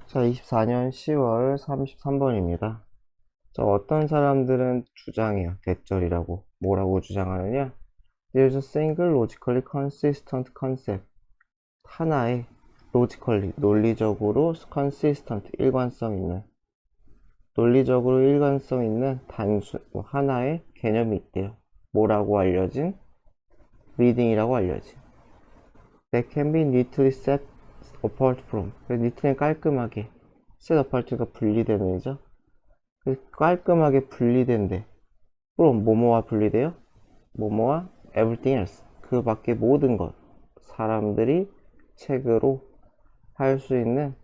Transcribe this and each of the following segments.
자, 24년 10월 33번입니다. 자, 어떤 사람들은 주장해요. 대절이라고. 뭐라고 주장하느냐? There's a single logically consistent concept. 하나의 logically, 논리적으로 consistent, 일관성 있는, 논리적으로 일관성 있는 하나의 개념이 있대요. 뭐라고 알려진? reading이라고 알려진. That can be neatly set apart from. neatly 깔끔하게. set apart가 분리되는 이죠. 깔끔하게 분리된대. from 뭐뭐와 분리돼요? 뭐뭐와 everything else. 그 밖에 모든 것. 사람들이 책으로 할 수 있는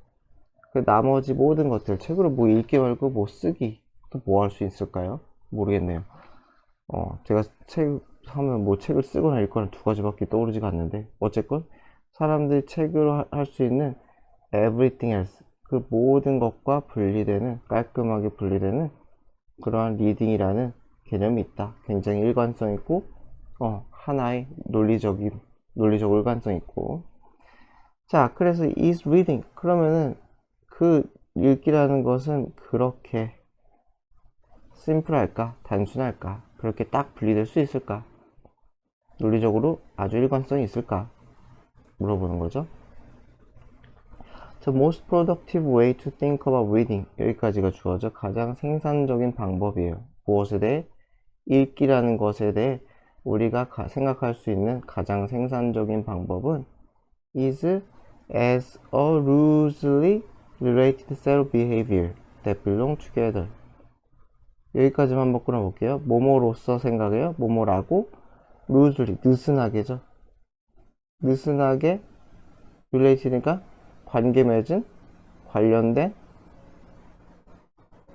그 나머지 모든 것들. 책으로 뭐 읽기 말고 뭐 쓰기. 또 뭐 할 수 있을까요? 모르겠네요. 제가 책 하면 뭐 책을 쓰거나 읽거나 두 가지밖에 떠오르지가 않는데 어쨌건 사람들이 책으로 할 수 있는 everything else. 그 모든 것과 분리되는 깔끔하게 분리되는 그러한 리딩이라는 개념이 있다. 굉장히 일관성 있고 하나의 논리적 일관성 있고. 자, 그래서 is reading 그러면은 그 읽기라는 것은 그렇게 심플할까? 단순할까? 그렇게 딱 분리될 수 있을까? 논리적으로 아주 일관성이 있을까? 물어보는 거죠. The most productive way to think about reading. 여기까지가 주어져 가장 생산적인 방법이에요. 무엇에 대해? 읽기라는 것에 대해 우리가 생각할 수 있는 가장 생산적인 방법은 is as a loosely related set of behavior that belong together. 여기까지만 한번 끊어볼게요. 뭐뭐로서 생각해요. 뭐뭐라고 loosely, 느슨하게죠. 느슨하게 related니까 관계 맺은, 관련된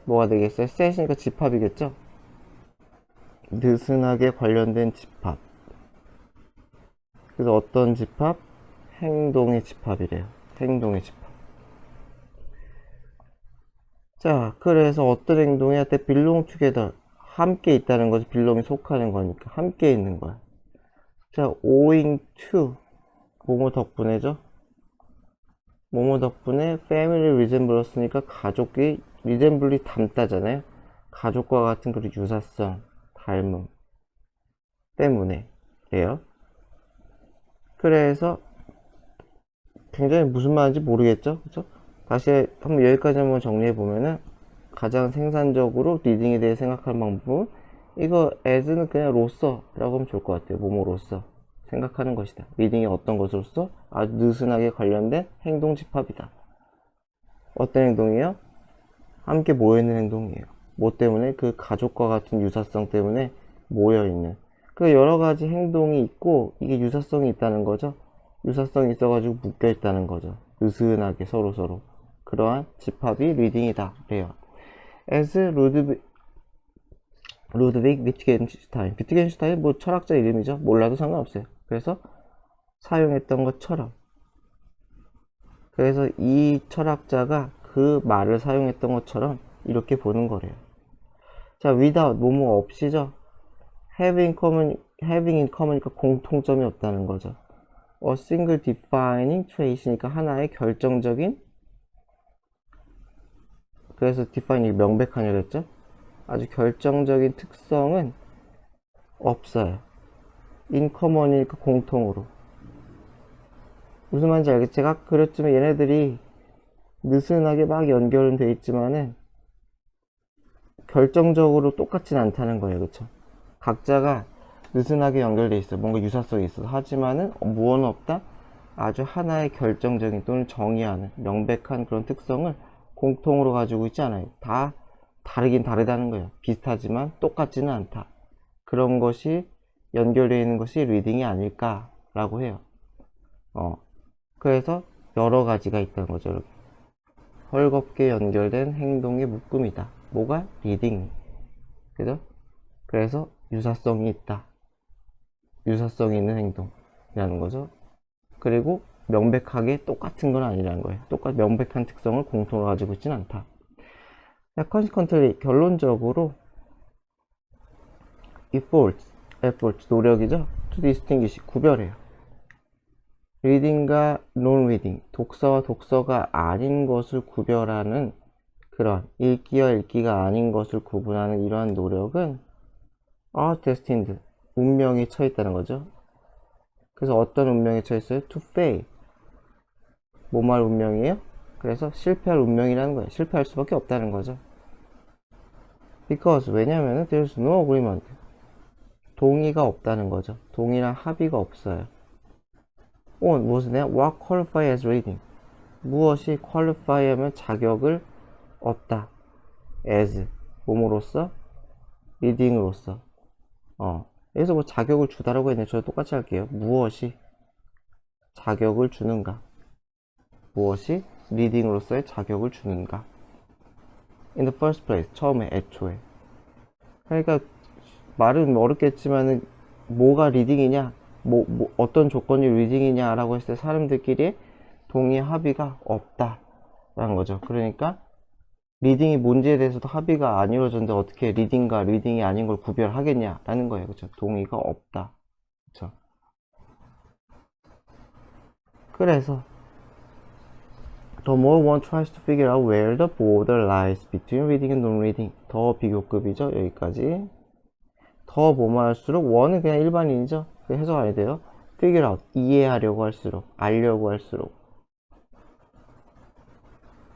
뭐가 되겠어요? set이니까 집합이겠죠. 느슨하게 관련된 집합. 그래서 어떤 집합? 행동의 집합이래요. 행동의 집합. 자, 그래서 어떤 행동이야? 때 belong together. 함께 있다는 거지. belong이 속하는 거니까. 함께 있는 거야. 자, owing to. 뭐뭐 덕분에죠? 뭐뭐 덕분에 family resemblance니까 가족이 resembly 닮다잖아요. 가족과 같은 그런 유사성, 닮음 때문에 그래요. 그래서 굉장히 무슨 말인지 모르겠죠? 그쵸? 다시 한번 여기까지 한번 정리해 보면은 가장 생산적으로 리딩에 대해 생각할 방법은 이거 as는 그냥 로서 라고 하면 좋을 것 같아요. 뭐뭐로서 생각하는 것이다. 리딩이 어떤 것으로서 아주 느슨하게 관련된 행동 집합이다. 어떤 행동이에요? 함께 모여있는 행동이에요. 뭐 때문에? 그 가족과 같은 유사성 때문에 모여있는. 그 여러 가지 행동이 있고 이게 유사성이 있다는 거죠. 유사성이 있어가지고 묶여있다는 거죠. 느슨하게 서로서로. 그러한 집합이 리딩이다. 그래요. as 루드빅 비트겐슈타인. 비트겐슈타인 뭐 철학자 이름이죠. 몰라도 상관없어요. 그래서 사용했던 것처럼. 그래서 이 철학자가 그 말을 사용했던 것처럼 이렇게 보는 거래요. 자, without 뭐뭐 없이죠. having in common이니까 공통점이 없다는 거죠. a single defining trait이니까 하나의 결정적인, 그래서 define이 명백하냐랬죠. 아주 결정적인 특성은 없어요. in common이니까 공통으로. 무슨 말인지 알겠지? 제가 그랬지만 얘네들이 느슨하게 막 연결은 돼 있지만은 결정적으로 똑같진 않다는 거예요. 그쵸? 각자가 느슨하게 연결돼 있어. 뭔가 유사성이 있어. 하지만은 무언은 없다. 아주 하나의 결정적인 또는 정의하는 명백한 그런 특성을 공통으로 가지고 있지 않아요. 다 다르긴 다르다는 거예요. 비슷하지만 똑같지는 않다. 그런 것이 연결되어 있는 것이 리딩이 아닐까라고 해요. 그래서 여러 가지가 있다는 거죠. 이렇게. 헐겁게 연결된 행동의 묶음이다. 뭐가? 리딩. 그죠? 그래서 유사성이 있다. 유사성이 있는 행동이라는 거죠. 그리고 명백하게 똑같은 건 아니라는 거예요. 명백한 특성을 공통으로 가지고 있지는 않다. consequently, 결론적으로 efforts, 노력이죠. to distinguish, 구별해요. reading과 non-reading, 독서와 독서가 아닌 것을 구별하는 그런 읽기와 읽기가 아닌 것을 구분하는 이러한 노력은 are destined, 운명에 처했다는 거죠. 그래서 어떤 운명에 처했어요? to fail. 뭐뭐 할 운명이에요? 그래서 실패할 운명이라는 거예요. 실패할 수밖에 없다는 거죠. because, 왜냐면은 there's no agreement. 동의가 없다는 거죠. 동의랑 합의가 없어요. on, 무엇은 해요? what qualify as reading. 무엇이 qualify 하면 자격을 얻다. as, 몸으로써, reading으로써. 여기서 뭐 자격을 주다라고 했는데 저 똑같이 할게요. 무엇이 자격을 주는가? 무엇이 리딩으로서의 자격을 주는가? In the first place, 처음에, 애초에. 그러니까 말은 어렵겠지만은 뭐가 리딩이냐, 어떤 조건이 리딩이냐라고 했을 때 사람들끼리 동의 합의가 없다라는 거죠. 그러니까 리딩이 뭔지에 대해서도 합의가 안 이루어졌는데 어떻게 리딩과 리딩이 아닌 걸 구별하겠냐라는 거예요. 그렇죠? 동의가 없다. 그렇죠? 그래서 The more one tries to figure out where the border lies between reading and non-reading. 더 비교급이죠. 여기까지. 더 뭐뭐 할수록 one은 그냥 일반인이죠. 해석 안 해도 돼요. figure out, 이해하려고 할수록, 알려고 할수록.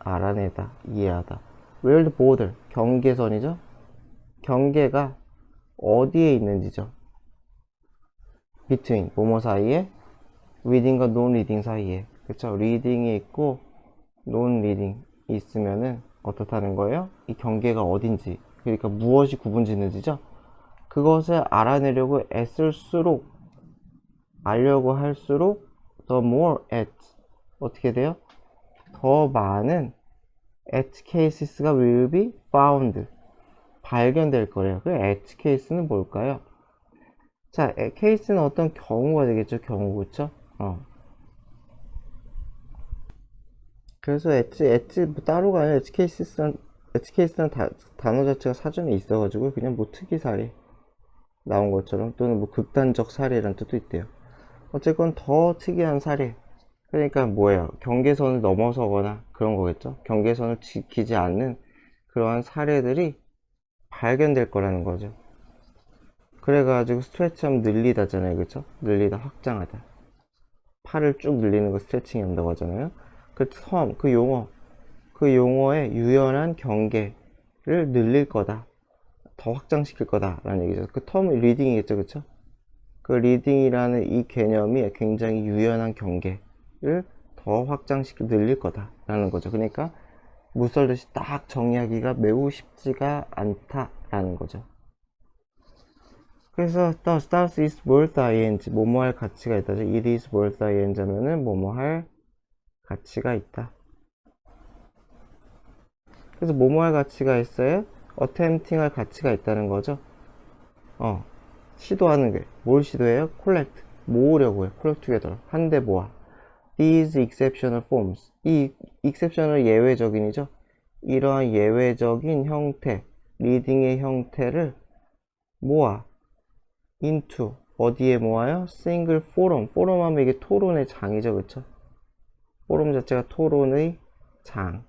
알아내다, 이해하다. Where the border, 경계선이죠. 경계가 어디에 있는지죠. between, 뭐뭐 사이에, reading과 non-reading 사이에. 그쵸? reading이 있고 non-reading 있으면은 어떻다는 거예요? 이 경계가 어딘지, 그러니까 무엇이 구분짓는지죠. 그것을 알아내려고 애쓸수록, 알려고 할수록 the more at, 어떻게 돼요? 더 많은 at cases가 will be found, 발견될 거래요. 그 at case는 뭘까요? 자, case는 어떤 경우가 되겠죠. 경우, 그쵸? 그래서 엣지 뭐 따로가 아니라 엣지 케이스란 단어 자체가 사전에 있어가지고 그냥 뭐 특이 사례 나온 것처럼 또는 뭐 극단적 사례란 뜻도 있대요. 어쨌건 더 특이한 사례, 그러니까 뭐예요? 경계선을 넘어서거나 그런 거겠죠. 경계선을 지키지 않는 그러한 사례들이 발견될 거라는 거죠. 그래가지고 스트레치하면 늘리다잖아요, 그쵸? 늘리다, 확장하다. 팔을 쭉 늘리는 거 스트레칭 한다고 하잖아요. 그 term, 그 용어의 유연한 경계를 늘릴 거다, 더 확장시킬 거다라는 얘기죠. 그 term이 리딩이겠죠, 그쵸? 그 리딩이라는 이 개념이 굉장히 유연한 경계를 더 확장시켜 늘릴 거다라는 거죠. 그러니까 무썰듯이 딱 정의하기가 매우 쉽지가 않다라는 거죠. 그래서 stars is worth ing, 뭐뭐 할 가치가 있다죠. it is worth ing 하면은 뭐뭐 할 가치가 있다. 그래서 뭐뭐 할 가치가 있어요? attempting 할 가치가 있다는 거죠. 시도하는 게, 뭘 시도해요? collect, 모으려고 해요. collect together, 한데 모아. these exceptional forms, 이 exceptional 예외적인이죠. 이러한 예외적인 형태, 리딩의 형태를 모아. into, 어디에 모아요? single forum, forum 하면 이게 토론의 장이죠, 그쵸? 포럼 자체가 토론의 장.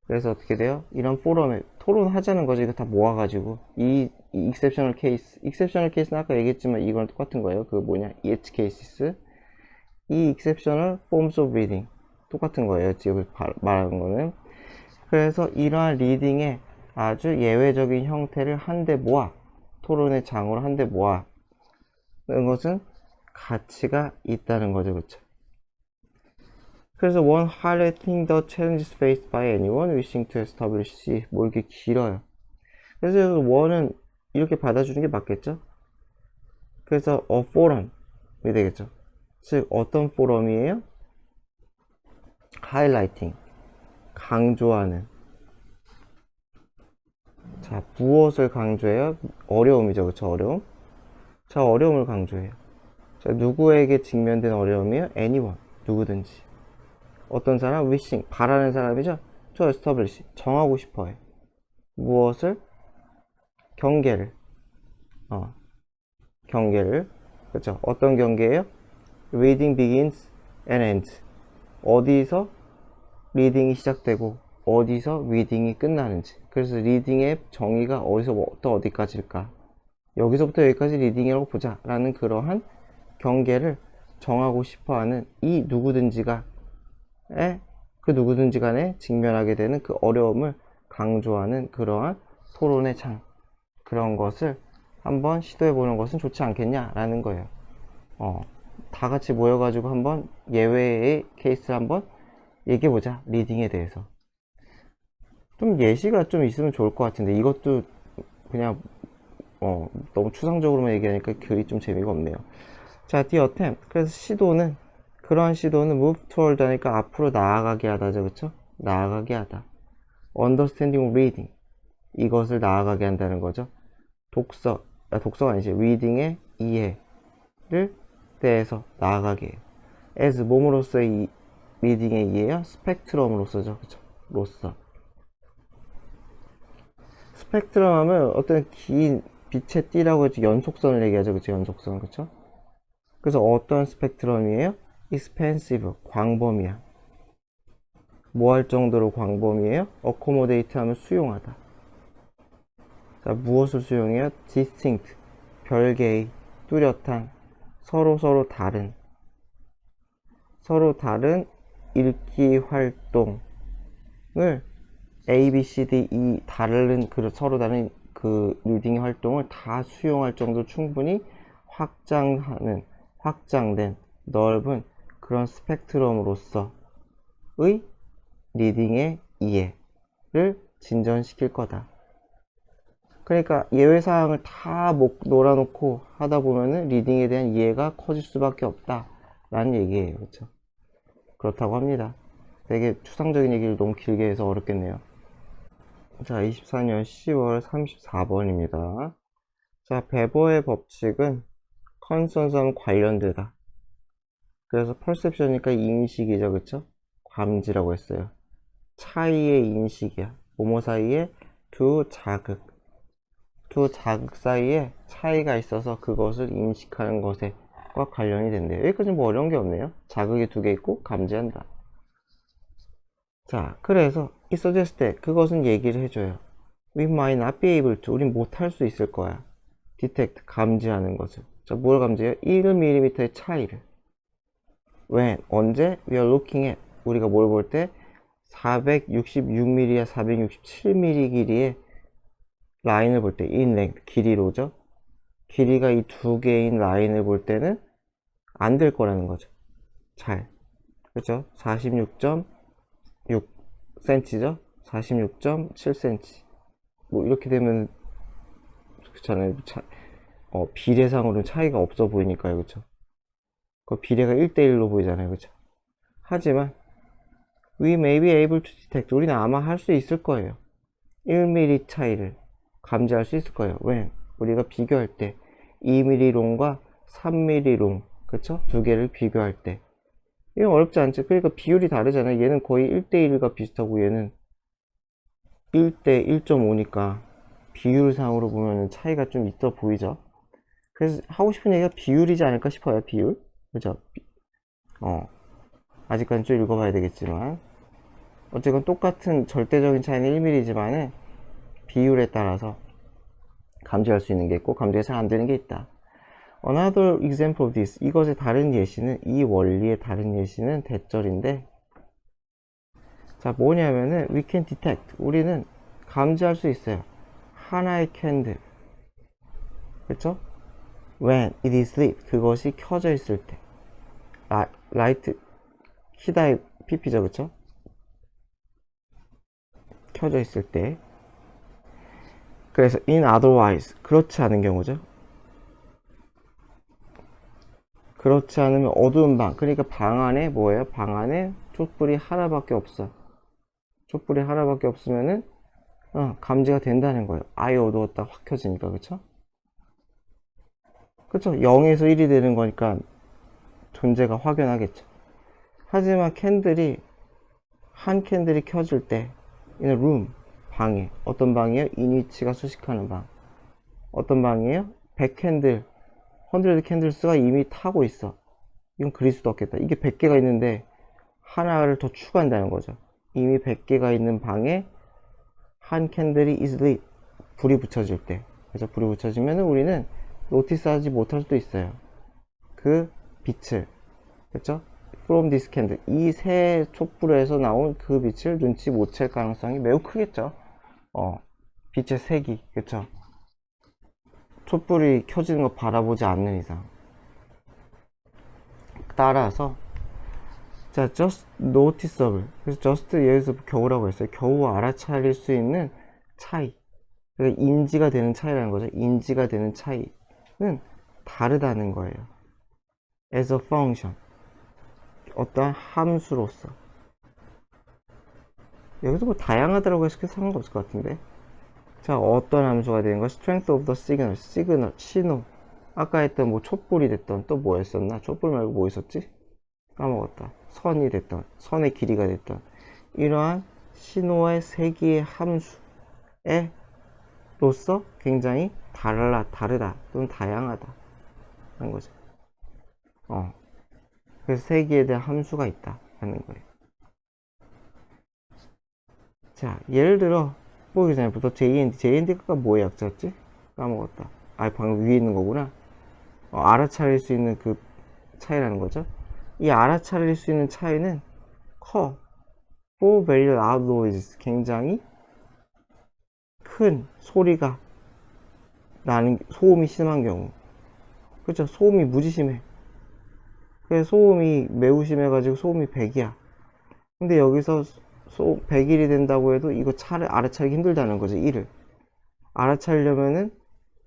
그래서 어떻게 돼요? 이런 포럼에 토론하자는 거죠. 이거 다 모아가지고 이 exceptional case는 아까 얘기했지만 이거랑 똑같은 거예요. 그 뭐냐, edge cases, 이 exceptional forms of reading 똑같은 거예요. 지금 말하는 거는. 그래서 이러한 리딩의 아주 예외적인 형태를 한데 모아, 토론의 장으로 한데 모아 는 것은 가치가 있다는 거죠, 그쵸? 그래서 one highlighting the challenges faced by anyone wishing to establish, 뭐 이렇게 길어요. 그래서 one은 이렇게 받아주는 게 맞겠죠? 그래서 a forum이 되겠죠. 즉 어떤 포럼이에요? highlighting, 강조하는. 자, 무엇을 강조해요? 어려움이죠, 그쵸? 어려움. 자, 어려움을 강조해요. 자, 누구에게 직면된 어려움이에요? anyone, 누구든지. 어떤 사람? wishing, 바라는 사람이죠? to establish, 정하고 싶어요. 무엇을? 경계를. 경계를. 그렇죠? 어떤 경계예요? reading begins and ends. 어디서 리딩이 시작되고 어디서 리딩이 끝나는지. 그래서 리딩의 정의가 어디서부터 어디까지일까? 여기서부터 여기까지 리딩이라고 보자 라는 그러한 경계를 정하고 싶어하는 이 누구든지가 그 누구든지 간에 직면하게 되는 그 어려움을 강조하는 그러한 토론의 장, 그런 것을 한번 시도해보는 것은 좋지 않겠냐라는 거예요. 다 같이 모여가지고 한번 예외의 케이스를 한번 얘기해보자. 리딩에 대해서. 좀 예시가 좀 있으면 좋을 것 같은데 이것도 그냥 너무 추상적으로만 얘기하니까 글이 좀 재미가 없네요. 자, the attempt. 그래서 시도는, 그러한 시도는 move toward 하니까 앞으로 나아가게 하다죠. 그쵸? 나아가게 하다. understanding reading. 이것을 나아가게 한다는 거죠. 독서가 아니지. reading의 이해를 대해서 나아가게 해요. as 몸으로서의 reading의 이해야 스펙트럼으로서죠. 그쵸? 로서. 스펙트럼 하면 어떤 긴 빛의 띠라고 해서 연속선을 얘기하죠. 그쵸? 연속선. 그쵸? 그래서 어떤 스펙트럼이에요? expansive, 광범위야. 뭐 할 정도로 광범위해요? accommodate 하면 수용하다. 자, 무엇을 수용해요? distinct, 별개의, 뚜렷한, 서로 다른 읽기 활동을 A, B, C, D, E 서로 다른 그 리딩 활동을 다 수용할 정도로 충분히 확장된 넓은 그런 스펙트럼으로서의 리딩의 이해를 진전시킬 거다. 그러니까 예외사항을 다 놀아놓고 하다 보면은 리딩에 대한 이해가 커질 수밖에 없다 라는 얘기예요. 그렇죠? 그렇다고 합니다. 되게 추상적인 얘기를 너무 길게 해서 어렵겠네요. 자, 24년 10월 34번입니다. 자, 베버의 법칙은 컨센서스와 관련되다. 그래서 퍼셉션이니까 인식이죠. 그쵸? 감지라고 했어요. 차이의 인식이야. 뭐뭐 사이에 두 자극 사이에 차이가 있어서 그것을 인식하는 것과 관련이 된대요. 여기까지는 뭐 어려운 게 없네요. 자극이 두 개 있고 감지한다. 자, 그래서 이 suggest that 그것은 얘기를 해줘요. We might not be able to. 우린 못할 수 있을 거야. detect, 감지하는 것을. 자, 뭘 감지해요? 1mm의 차이를. when, 언제? we are looking at. 우리가 뭘 볼 때? 466mm야 467mm 길이의 라인을 볼 때, in length, 길이로죠. 길이가 이 두 개인 라인을 볼 때는 안 될 거라는 거죠. 잘. 그렇죠? 46.6cm죠? 46.7cm. 뭐 이렇게 되면 그렇잖아요. 비례상으로는 차이가 없어 보이니까요. 그렇죠? 그 비례가 1대1로 보이잖아요. 그렇죠? 하지만 we may be able to detect. 우리는 아마 할 수 있을 거예요. 1mm 차이를 감지할 수 있을 거예요. when 우리가 비교할 때 2mm 롱과 3mm 롱, 그쵸? 두 개를 비교할 때 이건 어렵지 않죠. 그러니까 비율이 다르잖아요. 얘는 거의 1대1과 비슷하고 얘는 1대 1.5니까 비율상으로 보면 차이가 좀 있어 보이죠. 그래서 하고 싶은 얘기가 비율이지 않을까 싶어요. 비율. 그죠? 아직까지 좀 읽어봐야 되겠지만 어쨌건 똑같은 절대적인 차이는 1mm지만은 비율에 따라서 감지할 수 있는 게 있고 감지가 잘 안 되는 게 있다. Another example of this. 이것의 다른 예시는, 이 원리의 다른 예시는 대절인데, 자, 뭐냐면은 we can detect. 우리는 감지할 수 있어요. 하나의 캔들. 그렇죠? when it is lit. 그것이 켜져 있을 때. 라이트 키다의 pp죠. 그렇죠? 켜져 있을 때. 그래서 in otherwise. 그렇지 않은 경우죠. 그렇지 않으면 어두운 방. 그러니까 방 안에 뭐예요? 방 안에 촛불이 하나밖에 없어. 촛불이 하나밖에 없으면은 감지가 된다는 거예요. 아예 어두웠다 확 켜지니까. 그쵸? 그쵸? 0에서 1이 되는 거니까 존재가 확연하겠죠. 하지만 한 캔들이 켜질 때 in a room, 방에. 어떤 방이에요? 인위치가 수식하는 방. 어떤 방이에요? 100캔들 100 캔들스가 이미 타고 있어. 이건 그릴 수도 없겠다. 이게 100개가 있는데 하나를 더 추가한다는 거죠. 이미 100개가 있는 방에 한 캔들이 easily 불이 붙여질 때, 그래서 불이 붙여지면 우리는 노티스하지 못할 수도 있어요. 그 빛을, 그렇죠? From this candle, 이 새 촛불에서 나온 그 빛을 눈치 못 챌 가능성이 매우 크겠죠. 빛의 색이, 그렇죠? 촛불이 켜지는 거 바라보지 않는 이상. 따라서 자, just noticeable. 그래서 just 여기서 겨우라고 했어요. 겨우 알아차릴 수 있는 차이. 그러니까 인지가 되는 차이라는 거죠. 인지가 되는 차이는 다르다는 거예요. as a function. 어떠한 함수로서. 여기서 뭐 다양하다라고 해서 상관없을 것 같은데. 자, 어떤 함수가 되는 거? strength of the signal, 신호. 아까 했던 뭐 촛불이 됐던 또 뭐 했었나? 촛불 말고 뭐 있었지? 까먹었다. 선이 됐던, 선의 길이가 됐던 이러한 신호의 세기의 함수에 로서 굉장히 다르다 또는 다양하다 하는 거죠. 그래서 세기에 대한 함수가 있다 하는 거예요. 자, 예를 들어 보기 전에부터 JND가 뭐의 약자였지? 까먹었다. 방금 위에 있는 거구나. 알아차릴 수 있는 그 차이라는 거죠. 이 알아차릴 수 있는 차이는 커. For very loud noises. 굉장히 큰 소리가 나는, 소음이 심한 경우. 그렇죠? 소음이 무지 심해. 그래서 소음이 매우 심해가지고 소음이 100이야. 근데 여기서 100일이 된다고 해도 이거 알아차리기 힘들다는 거죠. 1을. 알아차리려면은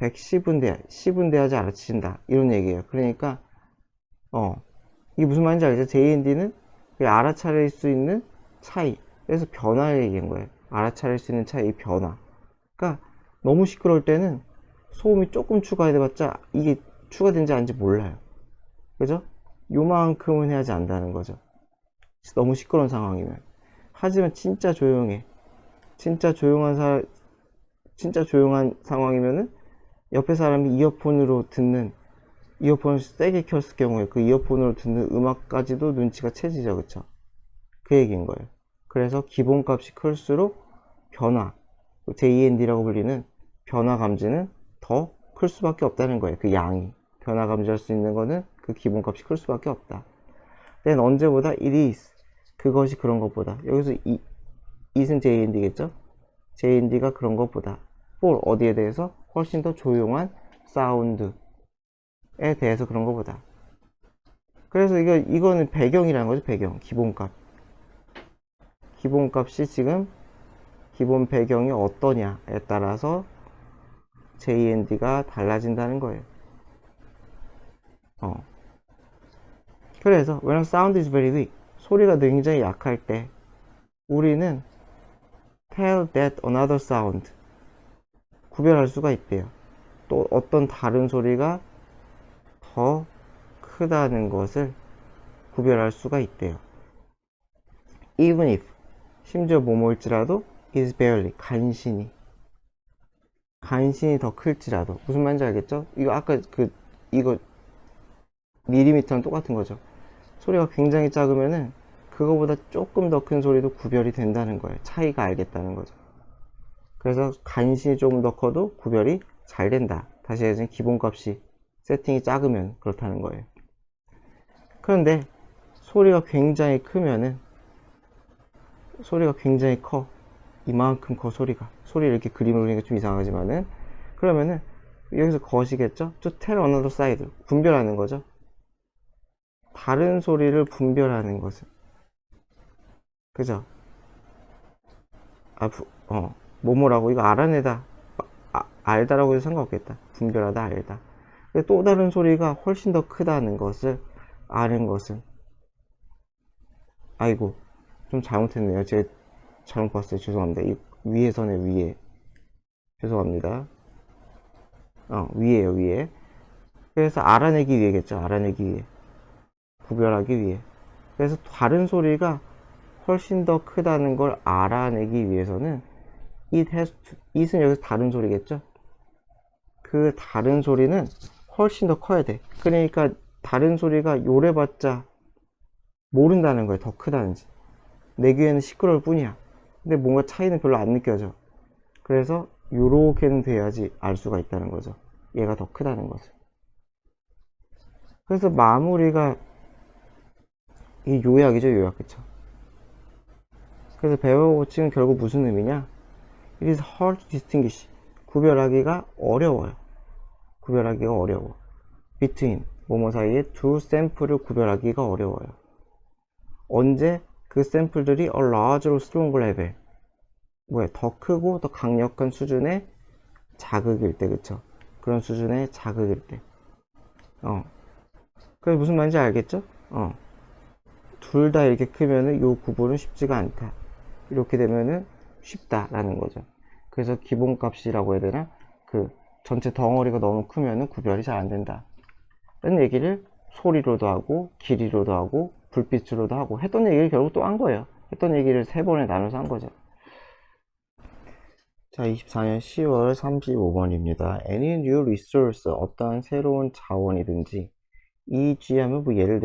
110은 돼야지 알아차린다. 이런 얘기예요. 그러니까, 이게 무슨 말인지 알죠? JND는 알아차릴 수 있는 차이. 그래서 변화를 얘기한 거예요. 알아차릴 수 있는 차이, 변화. 그러니까 너무 시끄러울 때는 소음이 조금 추가해봤자 이게 추가된지 아닌지 몰라요. 그죠? 요만큼은 해야지 안다는 거죠. 너무 시끄러운 상황이면. 하지만 진짜 조용해. 진짜 조용한 상황이면은 옆에 사람이 이어폰을 세게 켰을 경우에 그 이어폰으로 듣는 음악까지도 눈치가 채지죠. 그쵸? 그 얘기인 거예요. 그래서 기본값이 클수록 변화, JND라고 불리는 변화 감지는 더 클 수밖에 없다는 거예요. 그 양이. 변화 감지할 수 있는 거는 그 기본값이 클 수밖에 없다. then 언제보다 it is. 그것이 그런 것보다. 여기서 it은 JND겠죠? JND가 그런 것보다. for 어디에 대해서? 훨씬 더 조용한 사운드에 대해서 그런 것보다. 그래서 이거는 배경이라는 거죠. 배경. 기본값. 기본값이 지금 기본 배경이 어떠냐에 따라서 JND가 달라진다는 거예요. 그래서 when sound is very weak, 소리가 굉장히 약할 때 우리는 tell that another sound, 구별할 수가 있대요. 또 어떤 다른 소리가 더 크다는 것을 구별할 수가 있대요. even if, 심지어 뭐뭐일지라도 is barely, 간신히 더 클지라도. 무슨 말인지 알겠죠? 이거 아까 이거 밀리미터는 똑같은 거죠. 소리가 굉장히 작으면은 그거보다 조금 더 큰 소리도 구별이 된다는 거예요. 차이가 알겠다는 거죠. 그래서 간신히 조금 더 커도 구별이 잘 된다. 다시 얘기하면 기본값이 세팅이 작으면 그렇다는 거예요. 그런데 소리가 굉장히 크면은, 소리가 굉장히 커. 이만큼 커, 소리가. 소리를 이렇게 그림으로 그리니까 좀 이상하지만은, 그러면은 여기서 것이겠죠? to tell another side, 분별하는 거죠. 다른 소리를 분별하는 것은, 그죠? 뭐뭐라고, 이거 알아내다, 알다라고 해도 상관없겠다. 분별하다, 알다. 또 다른 소리가 훨씬 더 크다는 것을 아는 것은, 아이고, 좀 잘못했네요. 제가 잘못 봤어요. 죄송합니다. 이 위에 선에 위에. 죄송합니다. 위에요, 위에. 그래서 알아내기 위해겠죠. 알아내기 위해. 구별하기 위해. 그래서 다른 소리가 훨씬 더 크다는 걸 알아내기 위해서는 it은 여기서 다른 소리겠죠. 그 다른 소리는 훨씬 더 커야 돼. 그러니까 다른 소리가 요래봤자 모른다는 거예요. 더 크다는지. 내 귀에는 시끄러울 뿐이야. 근데 뭔가 차이는 별로 안 느껴져. 그래서 요렇게는 돼야지 알 수가 있다는 거죠. 얘가 더 크다는 것을. 그래서 마무리가 이 요약이죠, 요약. 그쵸? 그래서 배워 고칭은 결국 무슨 의미냐? It is hard to distinguish. 구별하기가 어려워요. 구별하기가 어려워. Between 뭐뭐 사이에 두 샘플을 구별하기가 어려워요. 언제 그 샘플들이 a larger or stronger level, 뭐야, 더 크고 더 강력한 수준의 자극일 때, 그쵸? 그런 수준의 자극일 때. 그래서 무슨 말인지 알겠죠? 둘 다 이렇게 크면은 요 구분은 쉽지가 않다. 이렇게 되면은 쉽다라는 거죠. 그래서 기본값이라고 해야 되나? 그 전체 덩어리가 너무 크면은 구별이 잘 안 된다. 라는 얘기를 소리로도 하고 길이로도 하고 불빛으로도 하고 했던 얘기를 결국 또 한 거예요. 했던 얘기를 3번에 나눠서 한 거죠. 자, 24년 10월 35번입니다. Any new resource, 어떠한 새로운 자원이든지 EG 하면 뭐 예를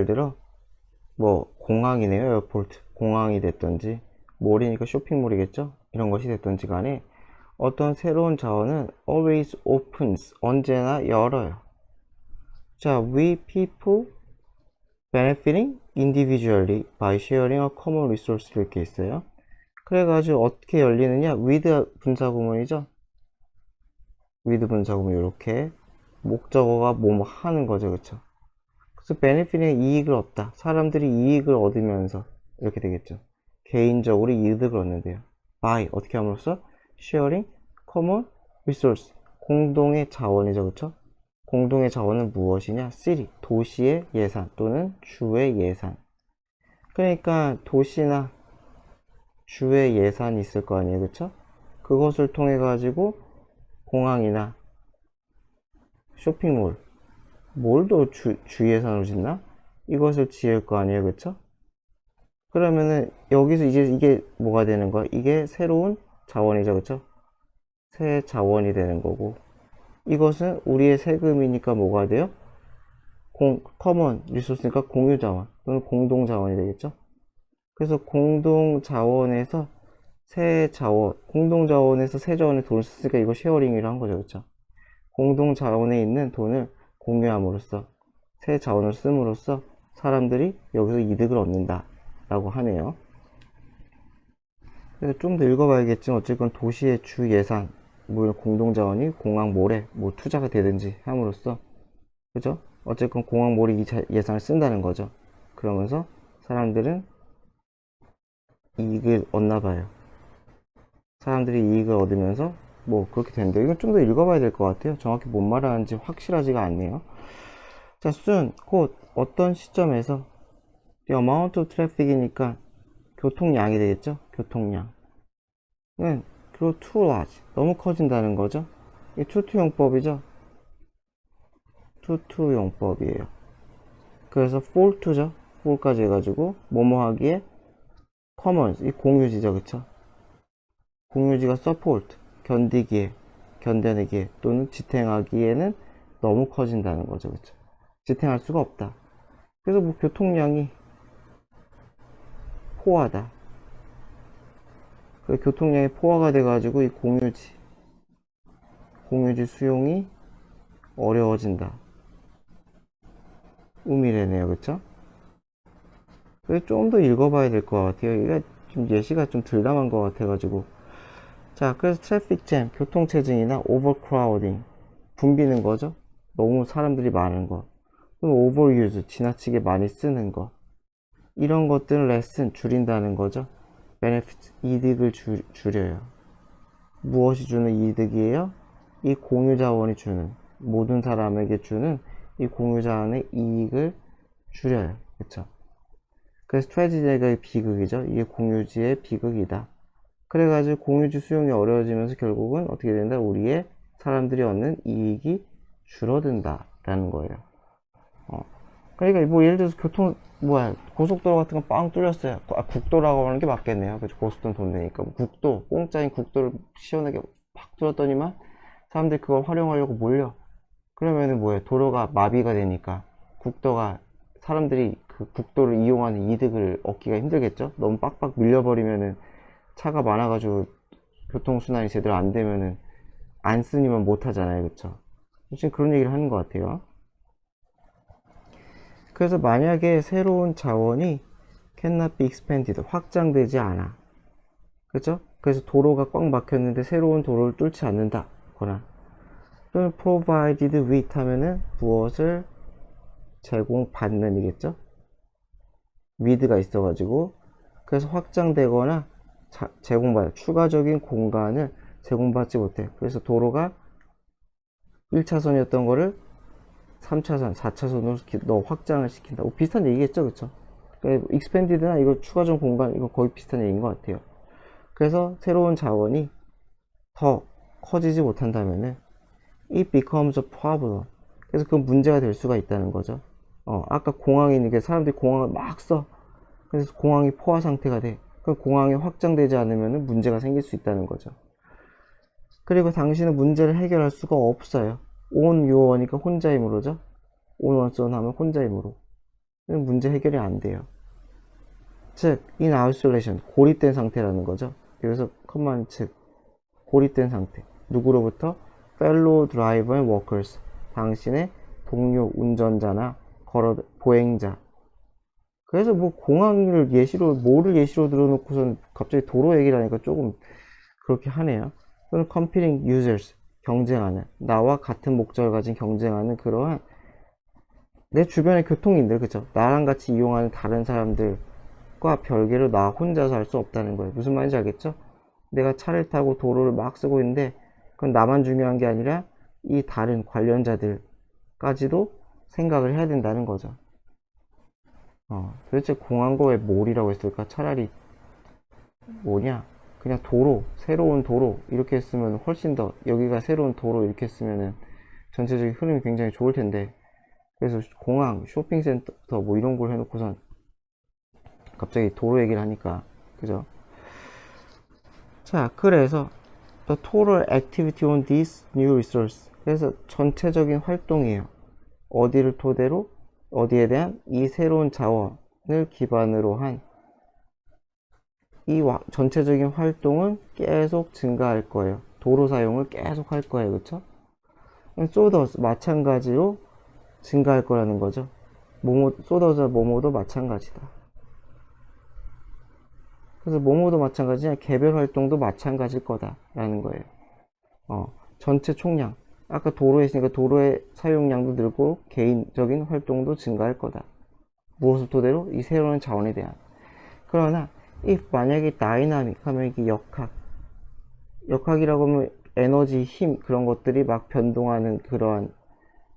들어 뭐 공항이네요. 에어포트 공항이 됐던지 몰이니까 쇼핑몰이겠죠. 이런 것이 됐던지 간에 어떤 새로운 자원은 always opens, 언제나 열어요. 자, we people benefiting individually by sharing a common resource 이렇게 있어요. 그래가지고 어떻게 열리느냐? with 분사구문이죠. with 분사구문 이렇게 목적어가 뭐뭐 하는 거죠, 그쵸? 그래서 benefiting 이익을 얻다. 사람들이 이익을 얻으면서 이렇게 되겠죠. 개인적으로 이득을 얻는데요. by 어떻게 함으로써 sharing common resource 공동의 자원이죠, 그쵸? 공동의 자원은 무엇이냐? city 도시의 예산 또는 주의 예산. 그러니까 도시나 주의 예산이 있을 거 아니에요, 그쵸? 그것을 통해 가지고 공항이나 쇼핑몰, 뭘도 주 예산으로 짓나? 이것을 지을 거 아니에요, 그쵸? 그러면은 여기서 이제 이게 뭐가 되는 거야? 이게 새로운 자원이죠, 그쵸? 새 자원이 되는 거고, 이것은 우리의 세금이니까 뭐가 돼요? 커먼 리소스니까 공유 자원 또는 공동 자원이 되겠죠? 그래서 공동 자원에서 새 자원, 공동 자원에서 새 자원에 돈을 썼으니까 이거 쉐어링이라 한 거죠, 그쵸? 공동 자원에 있는 돈을 공유함으로써 새 자원을 씀으로써 사람들이 여기서 이득을 얻는다 라고 하네요. 그래서 좀 더 읽어봐야겠지만 어쨌건 도시의 주 예산, 뭐 공동 자원이 공항몰에 뭐 투자가 되든지 함으로써, 그죠? 어쨌건 공항몰이 이 예산을 쓴다는 거죠. 그러면서 사람들은 이익을 얻나 봐요. 사람들이 이익을 얻으면서 뭐 그렇게 된대요. 이건 좀 더 읽어봐야 될 것 같아요. 정확히 뭔 말하는지 확실하지가 않네요. 자, soon 곧 어떤 시점에서 the amount of traffic이니까 교통량이 되겠죠. 교통량은 grow too large 너무 커진다는 거죠. 이 투투용법이죠. 투투용법이에요. 그래서 fall to죠. fall까지 해가지고 뭐뭐 하기에 commons 이 공유지죠, 그쵸? 공유지가 support 견디기에, 견뎌내기에 또는 지탱하기에는 너무 커진다는 거죠, 그쵸? 지탱할 수가 없다. 그래서 뭐 교통량이 포화다. 그 교통량이 포화가 돼가지고 이 공유지 수용이 어려워진다. 우미래네요, 그쵸? 그래서 좀 더 읽어봐야 될 것 같아요. 이게 좀 예시가 좀 덜 남은 것 같아가지고. 자, 그래서 트래픽 잼, 교통체증이나 오버크라우딩, 붐비는 거죠. 너무 사람들이 많은 거. 또는 오버유즈, 지나치게 많이 쓰는 거. 이런 것들은 레슨, 줄인다는 거죠. 베네피트, 이득을 줄여요. 무엇이 주는 이득이에요? 이 공유자원이 주는, 모든 사람에게 주는 이 공유자원의 이익을 줄여요. 그쵸? 그래서 트레지디가 비극이죠. 이게 공유지의 비극이다. 그래가지고 공유지 수용이 어려워지면서 결국은 어떻게 된다? 우리의 사람들이 얻는 이익이 줄어든다 라는 거예요. 그러니까 뭐 예를 들어서 고속도로 같은 거 빵 뚫렸어요. 국도라고 하는 게 맞겠네요. 그죠? 고속도로 돈 내니까 뭐 국도, 공짜인 국도를 시원하게 팍 뚫었더니만 사람들이 그걸 활용하려고 몰려. 그러면은 뭐예요? 도로가 마비가 되니까 국도가 사람들이 그 국도를 이용하는 이득을 얻기가 힘들겠죠? 너무 빡빡 밀려버리면은 차가 많아가지고 교통순환이 제대로 안 되면은 안 쓰니만 못 하잖아요. 그쵸? 지금 그런 얘기를 하는 것 같아요. 그래서 만약에 새로운 자원이 cannot be expanded, 확장되지 않아. 그죠? 그래서 도로가 꽉 막혔는데 새로운 도로를 뚫지 않는다. 거나 또는 provided with 하면은 무엇을 제공받는 이겠죠? with가 있어가지고 그래서 확장되거나 제공받아 추가적인 공간을 제공받지 못해. 그래서 도로가 1차선이었던 거를 3차선, 4차선으로 확장을 시킨다. 비슷한 얘기겠죠, 그쵸? 그러니까 expanded나 이거 추가적 공간 이거 거의 비슷한 얘기인 것 같아요. 그래서 새로운 자원이 더 커지지 못한다면은 it becomes a problem. 그래서 그건 문제가 될 수가 있다는 거죠. 아까 공항이 있는 게 사람들이 공항을 막 써. 그래서 공항이 포화 상태가 돼. 그 공항이 확장되지 않으면 문제가 생길 수 있다는 거죠. 그리고 당신은 문제를 해결할 수가 없어요. on your니까 혼자 힘으로죠. on one's own 하면 혼자 힘으로. 문제 해결이 안 돼요. 즉, in isolation, 고립된 상태라는 거죠. 그래서 커먼 즉, 고립된 상태. 누구로부터? fellow driver and workers. 당신의 동료 운전자나 보행자. 그래서 뭐 공항을 예시로, 뭐를 예시로 들어놓고선 갑자기 도로 얘기를 하니까 조금 그렇게 하네요. 또는 competing users, 경쟁하는, 나와 같은 목적을 가진 경쟁하는 그러한 내 주변의 교통인들, 그쵸? 나랑 같이 이용하는 다른 사람들과 별개로 나 혼자서 할 수 없다는 거예요. 무슨 말인지 알겠죠? 내가 차를 타고 도로를 막 쓰고 있는데 그건 나만 중요한 게 아니라 이 다른 관련자들까지도 생각을 해야 된다는 거죠. 도대체 공항고 왜 몰이라고 했을까? 차라리 뭐냐? 그냥 도로, 새로운 도로 이렇게 했으면 훨씬 더 여기가 새로운 도로 이렇게 했으면은 전체적인 흐름이 굉장히 좋을 텐데 그래서 공항, 쇼핑센터 뭐 이런 걸 해놓고선 갑자기 도로 얘기를 하니까 그죠? 자, 그래서 the total activity on this new resource. 그래서 전체적인 활동이에요. 어디를 토대로 어디에 대한 이 새로운 자원을 기반으로 한 이 전체적인 활동은 계속 증가할 거예요. 도로 사용을 계속 할 거예요. 그쵸? 쏟아서 마찬가지로 증가할 거라는 거죠. 쏟아져 뭐뭐도 마찬가지다. 그래서 뭐뭐도 마찬가지냐 개별 활동도 마찬가지일 거다라는 거예요. 전체 총량. 아까 도로에 있으니까 도로의 사용량도 늘고 개인적인 활동도 증가할 거다. 무엇을 토대로? 이 새로운 자원에 대한. 그러나 if 만약에 다이나믹 하면 이게 역학이라고 하면 에너지, 힘 그런 것들이 막 변동하는 그러한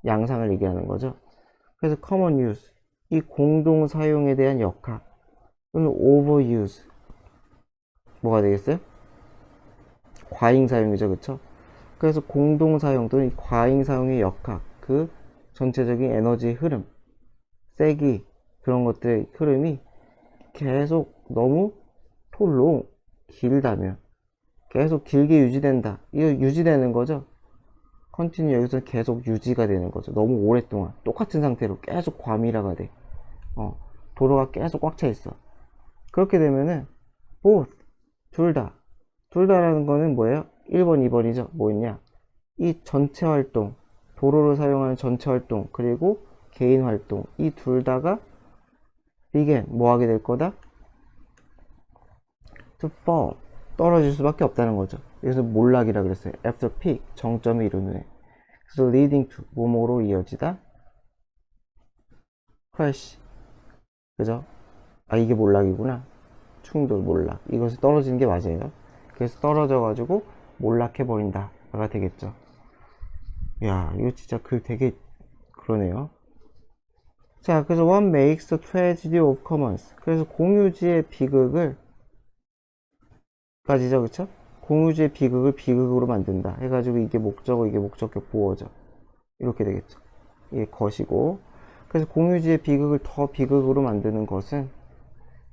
양상을 얘기하는 거죠. 그래서 common use 이 공동 사용에 대한 역학 또는 overuse 뭐가 되겠어요? 과잉 사용이죠, 그쵸? 그래서 공동 사용 또는 과잉 사용의 역학 그 전체적인 에너지 흐름 세기 그런 것들의 흐름이 계속 너무 톨롱 길다면 계속 길게 유지된다. 이거 유지되는 거죠. 컨티뉴 여기서 계속 유지가 되는 거죠. 너무 오랫동안 똑같은 상태로 계속 과밀화가 돼. 도로가 계속 꽉 차 있어. 그렇게 되면은 both 둘 다라는 거는 뭐예요? 1번, 2번이죠. 뭐였냐? 이 전체 활동, 도로를 사용하는 전체 활동, 그리고 개인 활동, 이 둘 다가 begin, 뭐 하게 될 거다? to fall, 떨어질 수밖에 없다는 거죠. 그래서 몰락이라 그랬어요. after peak, 정점을 이룬 후에. 그래서 leading to, 뭐뭐로 이어지다? crash. 그죠? 아, 이게 몰락이구나. 충돌, 몰락. 이것이 떨어지는 게 맞아요. 그래서 떨어져가지고 몰락해버린다가 되겠죠. 야, 이거 진짜 글 되게 그러네요. 자, 그래서 one makes the tragedy of commons. 그래서 공유지의 비극을 가지죠, 그쵸? 공유지의 비극을 비극으로 만든다. 해가지고 이게 목적어, 이게 목적격 보어죠. 이렇게 되겠죠. 이게 것이고. 그래서 공유지의 비극을 더 비극으로 만드는 것은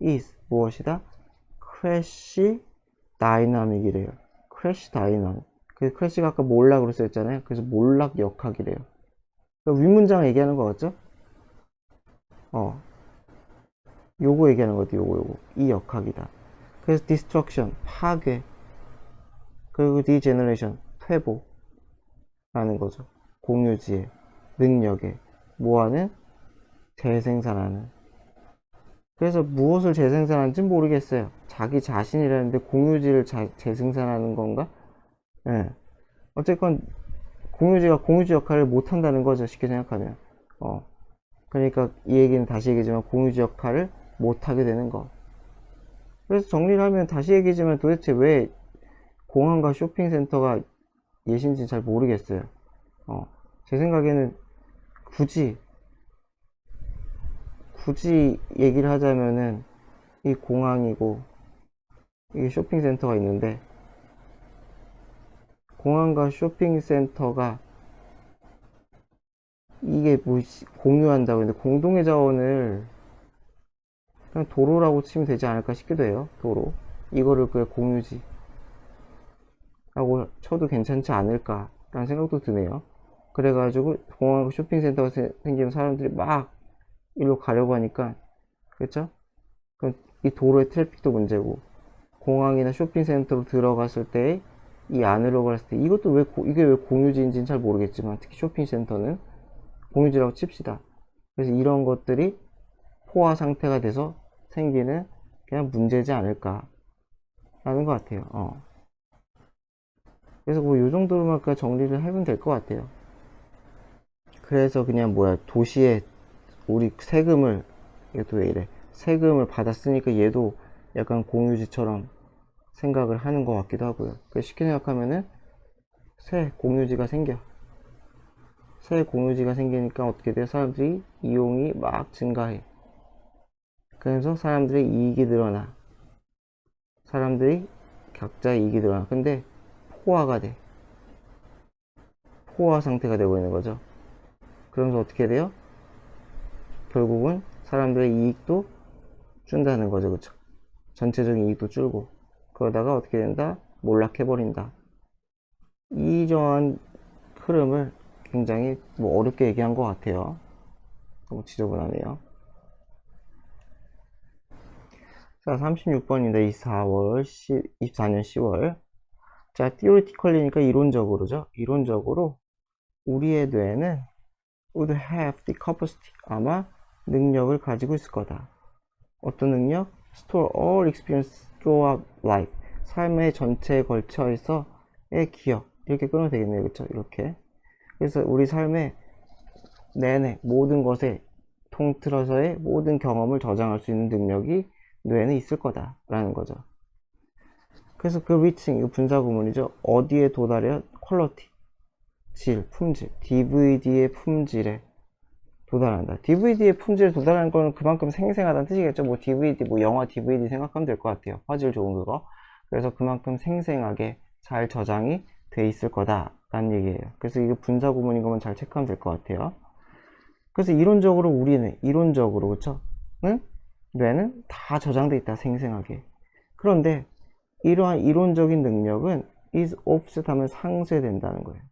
is 무엇이다? crash dynamic이래요. crash dynamic. 그 crash가 아까 몰락으로 쓰였잖아요. 그래서 몰락 역학이래요. 그러니까 윗문장 얘기하는 거 같죠? 요거 얘기하는 거지, 요거. 이 역학이다. 그래서 destruction, 파괴. 그리고 degeneration, 퇴보라는 거죠. 공유지의, 능력에, 뭐하는? 재생산하는. 그래서 무엇을 재생산하는지 모르겠어요. 자기 자신이라는데 공유지를 재생산하는 건가? 예. 어쨌건 공유지가 공유지 역할을 못한다는 거죠. 쉽게 생각하면. 그러니까 이 얘기는 다시 얘기지만 공유지 역할을 못하게 되는 거. 그래서 정리를 하면 다시 얘기지만 도대체 왜 공항과 쇼핑센터가 예신지 잘 모르겠어요. 제 생각에는 굳이 얘기를 하자면은 이 공항이고 이게 쇼핑센터가 있는데 공항과 쇼핑센터가 이게 뭐 공유한다고 했는데 공동의 자원을 그냥 도로라고 치면 되지 않을까 싶기도 해요. 도로. 이거를 그냥 공유지 라고 쳐도 괜찮지 않을까 라는 생각도 드네요. 그래가지고 공항하고 쇼핑센터가 생기면 사람들이 막 일로 가려고 하니까, 그렇죠? 그럼 이 도로의 트래픽도 문제고 공항이나 쇼핑센터로 들어갔을 때 이 안으로 갔을 때 이것도 이게 왜 공유지인지는 잘 모르겠지만 특히 쇼핑센터는 공유지라고 칩시다. 그래서 이런 것들이 포화 상태가 돼서 생기는 그냥 문제지 않을까 라는 것 같아요. 그래서 뭐 요 정도로만 그냥 정리를 하면 될 것 같아요. 그래서 그냥 도시에 우리 세금을, 이것도 왜 이래, 세금을 받았으니까 얘도 약간 공유지처럼 생각을 하는 것 같기도 하고요. 쉽게 생각하면은 새 공유지가 생기니까 어떻게 돼요? 사람들이 이용이 막 증가해. 그래서 사람들의 이익이 늘어나. 사람들이 각자의 이익이 늘어나. 근데 포화가 돼. 포화 상태가 되고 있는 거죠. 그러면서 어떻게 돼요? 결국은 사람들의 이익도 준다는 거죠. 그쵸? 전체적인 이익도 줄고. 그러다가 어떻게 된다? 몰락해버린다. 이러한 흐름을 굉장히 어렵게 얘기한 것 같아요. 너무 지저분하네요. 자, 36번입니다. 24년 10월. 자, theoretically니까 이론적으로죠. 이론적으로 우리의 뇌는 would have the capacity, 아마 능력을 가지고 있을 거다. 어떤 능력? store all experience throughout life, 삶의 전체에 걸쳐서의 기억. 이렇게 끊으면 되겠네요. 그렇죠? 이렇게. 그래서 우리 삶의 내내 모든 것에 통틀어서의 모든 경험을 저장할 수 있는 능력이 뇌에는 있을 거다 라는 거죠. 그래서 그 reaching, 이 분사 구문이죠. 어디에 도달해요? 퀄리티, 질, 품질. DVD의 품질에 도달한다. DVD의 품질에 도달하는 거는 그만큼 생생하다는 뜻이겠죠. DVD, 영화 DVD 생각하면 될 것 같아요. 화질 좋은 그거. 그래서 그만큼 생생하게 잘 저장이 돼 있을 거다 라는 얘기예요. 그래서 이거 분사 구문인 것만 잘 체크하면 될 것 같아요. 그래서 이론적으로 우리는, 이론적으로, 그쵸? 뇌는 다 저장돼 있다, 생생하게. 그런데 이러한 이론적인 능력은 is offset 하면 상쇄된다는 거예요.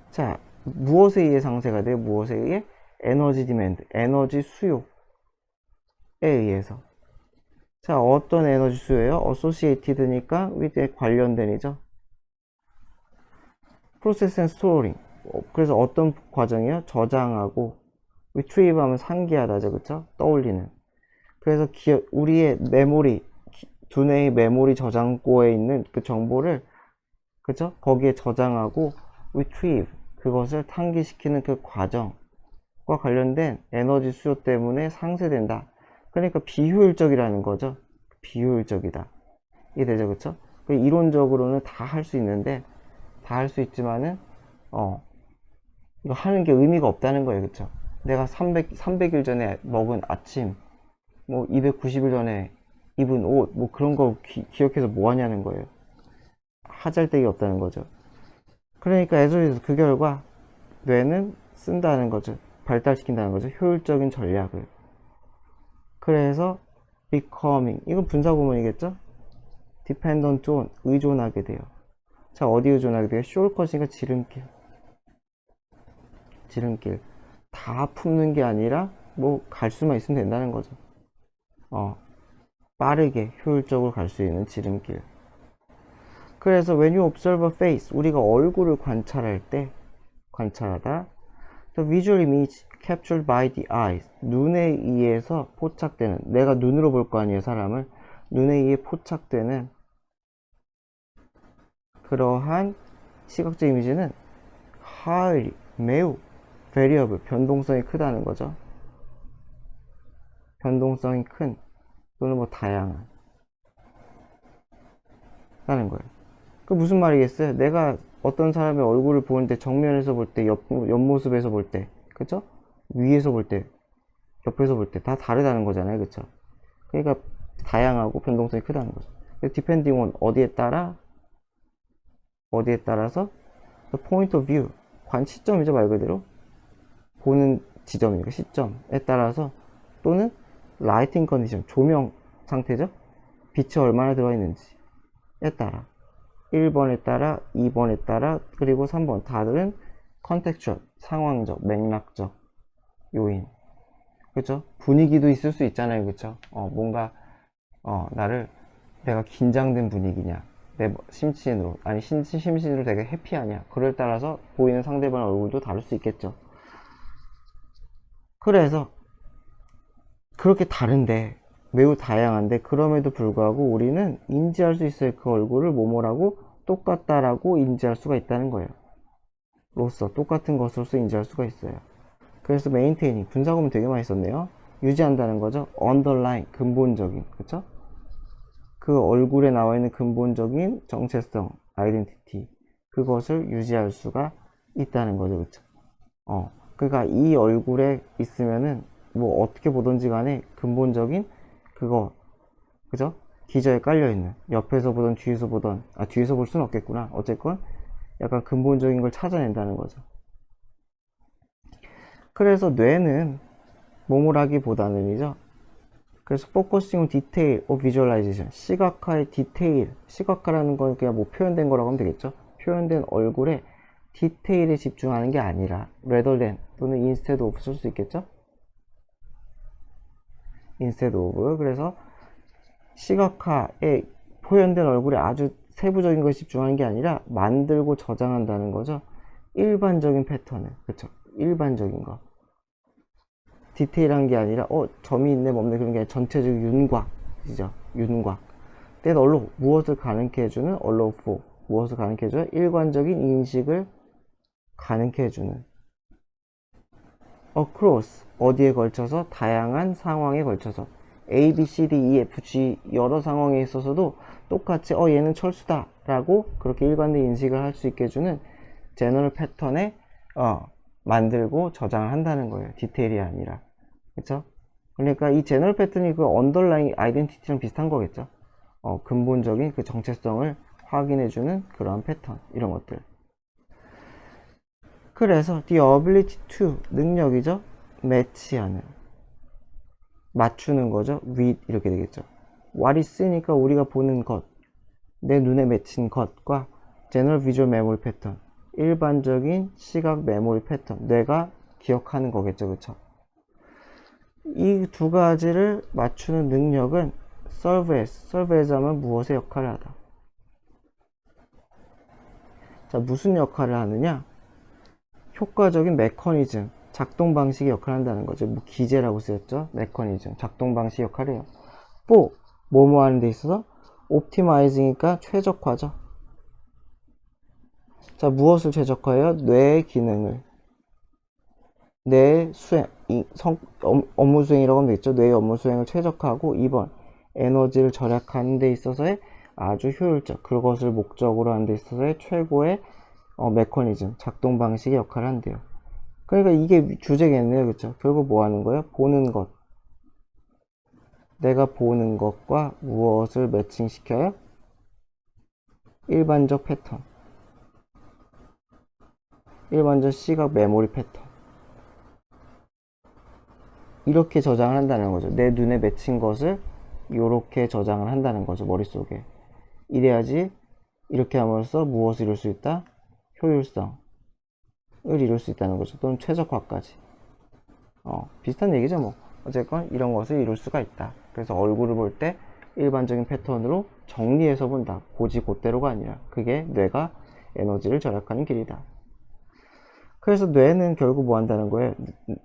자, 무엇에 의해 상쇄가 돼요? 무엇에 의해? 에너지 디맨드, 에너지 수요에 의해서. 자, 어떤 에너지 수요예요? associated니까 with에 관련된이죠. process and storing. 그래서 어떤 과정이요? 저장하고 retrieve 하면 상기하다죠. 그쵸? 떠올리는. 그래서 우리의 메모리, 두뇌의 메모리 저장고에 있는 그 정보를, 그쵸? 거기에 저장하고 retrieve, 그것을 상기시키는 그 과정과 관련된 에너지 수요 때문에 상쇄된다. 그러니까 비효율적이라는 거죠. 비효율적이다. 이해되죠? 그쵸? 이론적으로는 다 할 수 있는데, 다 할 수 있지만은, 이거 하는 게 의미가 없다는 거예요. 그쵸? 내가 300일 전에 먹은 아침, 290일 전에 입은 옷, 그런 거 기억해서 뭐 하냐는 거예요. 하잘데기 없다는 거죠. 그러니까 에서에서 그 결과 뇌는 쓴다는 거죠. 발달시킨다는 거죠. 효율적인 전략을. 그래서 becoming, 이건 분사구문이겠죠? dependent on, 의존하게 돼요. 자, 어디 의존하게 돼요? shortcut이니까 지름길. 지름길. 다 품는 게 아니라 뭐 갈 수만 있으면 된다는 거죠. 빠르게 효율적으로 갈 수 있는 지름길. 그래서 when you observe a face, 우리가 얼굴을 관찰할 때, 관찰하다, the visual image captured by the eyes, 눈에 의해서 포착되는, 내가 눈으로 볼 거 아니에요, 사람을. 눈에 의해 포착되는 그러한 시각적 이미지는 highly, 매우 variable, 변동성이 크다는 거죠. 변동성이 큰, 또는 뭐 다양한 라는 거예요. 그 무슨 말이겠어요? 내가 어떤 사람의 얼굴을 보는데 정면에서 볼 때, 옆모습에서 볼 때, 그쵸? 위에서 볼 때, 옆에서 볼 때 다 다르다는 거잖아요, 그쵸? 그러니까 다양하고 변동성이 크다는 거죠. depending on 어디에 따라서 the point of view, 관시점이죠, 말 그대로. 보는 지점이니까 시점에 따라서, 또는 lighting condition, 조명 상태죠. 빛이 얼마나 들어가 있는지에 따라, 1번에 따라, 2번에 따라, 그리고 3번 다른 contextual, 상황적, 맥락적 요인, 그쵸? 분위기도 있을 수 있잖아요, 그쵸? 뭔가 내가 긴장된 분위기냐, 내 심신으로, 아니 심신으로 되게 해피하냐, 그를 따라서 보이는 상대방 얼굴도 다를 수 있겠죠. 그래서 그렇게 다른데, 매우 다양한데, 그럼에도 불구하고 우리는 인지할 수 있어요. 그 얼굴을 뭐뭐라고 똑같다라고 인지할 수가 있다는 거예요. 로서, 똑같은 것으로서 인지할 수가 있어요. 그래서 메인테이닝, 분사구문 되게 많이 썼네요. 유지한다는 거죠. underline, 근본적인, 그쵸? 그 얼굴에 나와 있는 근본적인 정체성, 아이덴티티, 그것을 유지할 수가 있다는 거죠, 그쵸? 그러니까 이 얼굴에 있으면은 뭐 어떻게 보던지 간에 근본적인 그거, 그죠? 기저에 깔려있는, 옆에서 보던 뒤에서 보던, 뒤에서 볼 수는 없겠구나. 어쨌건 약간 근본적인 걸 찾아낸다는 거죠. 그래서 뇌는 모모라기보다는이죠. 그래서 focusing on detail of visualization, 시각화의 디테일, 시각화라는 건 그냥 뭐 표현된 거라고 하면 되겠죠. 표현된 얼굴에 디테일에 집중하는 게 아니라 rather than 또는 instead of 쓸 수 있겠죠. instead of. 그래서 시각화에 표현된 얼굴에 아주 세부적인 것에 집중하는 게 아니라 만들고 저장한다는 거죠. 일반적인 패턴을, 그쵸? 일반적인 거. 디테일한 게 아니라 점이 있네 뭐 없네 그런 게 아니라 전체적인 윤곽이죠. 윤곽. that allow, 무엇을 가능케 해주는, allow for, 무엇을 가능케 해줘요? 일관적인 인식을 가능케 해주는. across, 어디에 걸쳐서, 다양한 상황에 걸쳐서. A, B, C, D, E, F, G 여러 상황에 있어서도 똑같이 얘는 철수다 라고 그렇게 일관된 인식을 할 수 있게 해주는 제너럴 패턴에 만들고 저장을 한다는 거예요. 디테일이 아니라. 그쵸? 그러니까 이 제너럴 패턴이 그 언더라인 아이덴티티랑 비슷한 거겠죠. 근본적인 그 정체성을 확인해주는 그런 패턴, 이런 것들. 그래서 the ability to, 능력이죠. 매치하는, 맞추는 거죠. with 이렇게 되겠죠. what is니까 우리가 보는 것, 내 눈에 맺힌 것과 general visual memory pattern, 일반적인 시각 메모리 패턴, 뇌가 기억하는 거겠죠, 그쵸? 이 두 가지를 맞추는 능력은 serve as 하면 무엇의 역할을 하다. 자, 무슨 역할을 하느냐? 효과적인 메커니즘, 작동 방식의 역할을 한다는 거죠. 뭐 기제라고 쓰였죠? 메커니즘, 작동 방식 역할을 해요. 뭐뭐 하는 데 있어서 옵티마이징이니까 최적화죠. 자, 무엇을 최적화해요? 뇌의 기능을, 뇌 수행, 업무 수행이라고 하면 되겠죠. 뇌의 업무 수행을 최적화하고, 2번 에너지를 절약하는 데 있어서의 아주 효율적, 그것을 목적으로 하는 데 있어서의 최고의 메커니즘, 작동 방식의 역할을 한대요. 그러니까 이게 주제겠네요, 그쵸? 결국 뭐 하는 거예요? 보는 것. 내가 보는 것과 무엇을 매칭시켜요? 일반적 패턴, 일반적 시각 메모리 패턴, 이렇게 저장을 한다는 거죠. 내 눈에 맺힌 것을 이렇게 저장을 한다는 거죠, 머릿속에. 이래야지 이렇게 함으로써 무엇을 이룰 수 있다? 효율성, 이룰 수 있다는 거죠. 또는 최적화까지. 비슷한 얘기죠, 뭐. 어쨌건 이런 것을 이룰 수가 있다. 그래서 얼굴을 볼 때 일반적인 패턴으로 정리해서 본다. 고지고대로가 아니라. 그게 뇌가 에너지를 절약하는 길이다. 그래서 뇌는 결국 뭐 한다는 거예요?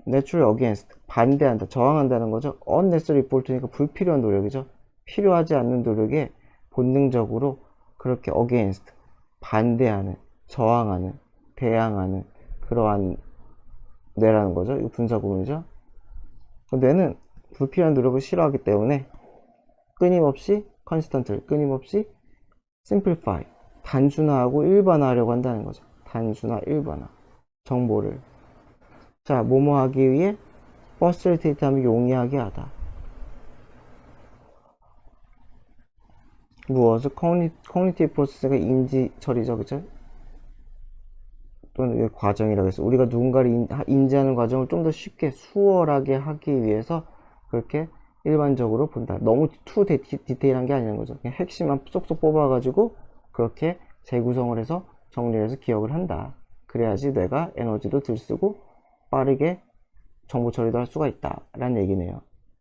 Natural against. 반대한다. 저항한다는 거죠. unnecessary effort니까 불필요한 노력이죠. 필요하지 않는 노력에 본능적으로 그렇게 against. 반대하는, 저항하는, 대항하는 그러한 뇌라는 거죠. 이거 분사구문이죠. 뇌는 불필요한 노력을 싫어하기 때문에 끊임없이 constant를 끊임없이 simplify 단순화하고 일반화하려고 한다는 거죠. 단순화, 일반화 정보를 자 뭐뭐 하기 위해 facilitate 하면 용이하게 하다. 무엇을 cognitive process가 인지 처리죠, 그죠? 또는 과정이라고 해서 우리가 누군가를 인지하는 과정을 좀 더 쉽게 수월하게 하기 위해서 그렇게 일반적으로 본다. 너무 투 디테일한 게 아니라는 거죠. 그냥 핵심만 쏙쏙 뽑아가지고 그렇게 재구성을 해서 정리를 해서 기억을 한다. 그래야지 뇌가 에너지도 덜 쓰고 빠르게 정보 처리도 할 수가 있다 라는 얘기네요.